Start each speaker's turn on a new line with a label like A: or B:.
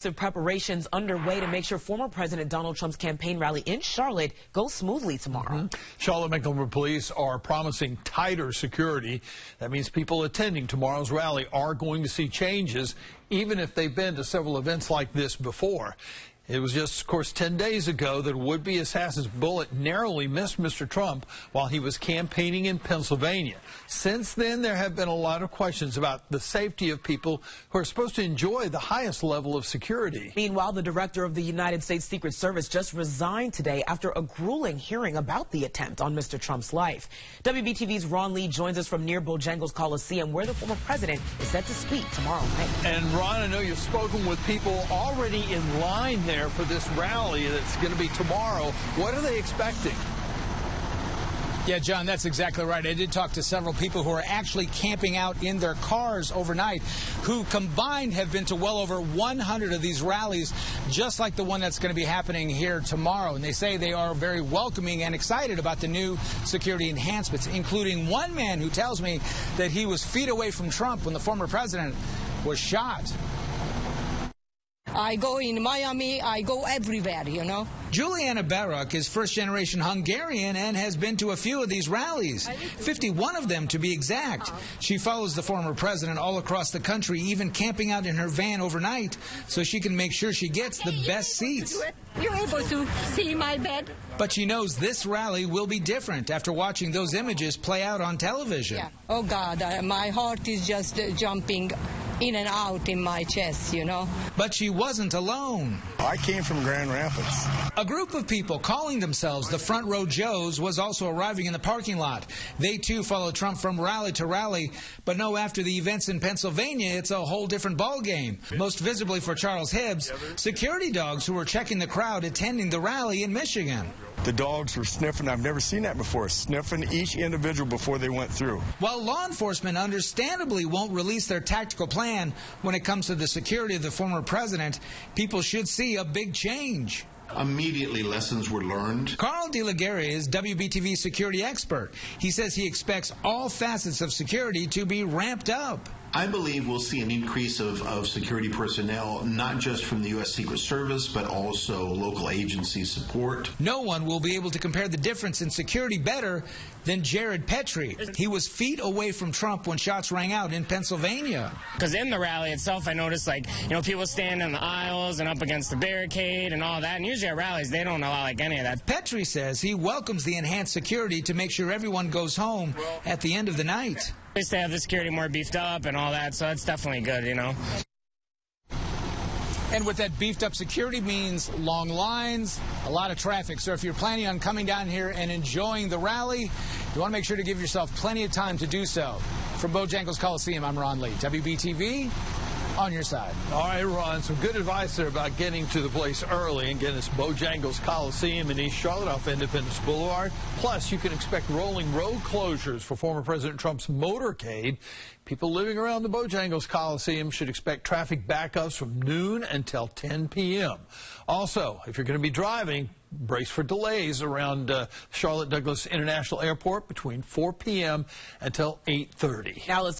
A: Preparations underway to make sure former President Donald Trump's campaign rally in Charlotte goes smoothly tomorrow.
B: Charlotte Mecklenburg police are promising tighter security. That means people attending tomorrow's rally are going to see changes, even if they've been to several events like this before. It was just, of course, 10 days ago that a would-be assassin's bullet narrowly missed Mr. Trump while he was campaigning in Pennsylvania. Since then, there have been a lot of questions about the safety of people who are supposed to enjoy the highest level of security.
A: Meanwhile, the director of the United States Secret Service just resigned today after a grueling hearing about the attempt on Mr. Trump's life. WBTV's Ron Lee joins us from near Bojangles Coliseum, where the former president is set to speak tomorrow night.
B: And Ron, I know you've spoken with people already in line there for this rally that's going to be tomorrow. What are they expecting?
C: Yeah, John, that's exactly right. I did talk to several people who are actually camping out in their cars overnight, who combined have been to well over 100 of these rallies, just like the one that's going to be happening here tomorrow. And they say they are very welcoming and excited about the new security enhancements, including one man who tells me that he was feet away from Trump when the former president was shot.
D: I go in Miami, I go everywhere, you know.
C: Juliana Barak is first-generation Hungarian and has been to a few of these rallies, 51 of them to be exact. She follows the former president all across the country, even camping out in her van overnight so she can make sure she gets the best seats.
D: You're able to see my bed?
C: But she knows this rally will be different after watching those images play out on television.
D: Yeah. Oh, God, my heart is just jumping in and out in my chest, you know.
C: But she wasn't alone.
E: I came from Grand Rapids.
C: A group of people calling themselves the Front Row Joes was also arriving in the parking lot. They, too, followed Trump from rally to rally, but know after the events in Pennsylvania, it's a whole different ballgame. Most visibly for Charles Hibbs, security dogs who were checking the crowd attending the rally in Michigan.
E: The dogs were sniffing. I've never seen that before, sniffing each individual before they went through.
C: While law enforcement understandably won't release their tactical plan when it comes to the security of the former president, people should see a big change.
F: Immediately, lessons were learned.
C: Carl De La Guerra is WBTV security expert. He says he expects all facets of security to be ramped up.
F: I believe we'll see an increase of security personnel, not just from the U.S. Secret Service, but also local agency support.
C: No one will be able to compare the difference in security better than Jared Petrie. He was feet away from Trump when shots rang out in Pennsylvania.
G: Because in the rally itself, I noticed, people stand in the aisles and up against the barricade and all that. And usually at rallies, they don't allow any of that.
C: Petrie says he welcomes the enhanced security to make sure everyone goes home at the end of the night.
G: At least they have the security more beefed up and all that, so it's definitely good, you know.
C: And with that beefed up security means long lines, a lot of traffic. So if you're planning on coming down here and enjoying the rally, you want to make sure to give yourself plenty of time to do so. From Bojangles Coliseum, I'm Ron Lee. WBTV, on your side.
B: All right, Ron, some good advice there about getting to the place early. And again, it's Bojangles Coliseum in East Charlotte off Independence Boulevard. Plus, you can expect rolling road closures for former President Trump's motorcade. People living around the Bojangles Coliseum should expect traffic backups from noon until 10 p.m. Also, if you're going to be driving, brace for delays around Charlotte Douglas International Airport between 4 p.m. until 8:30.
A: Now let's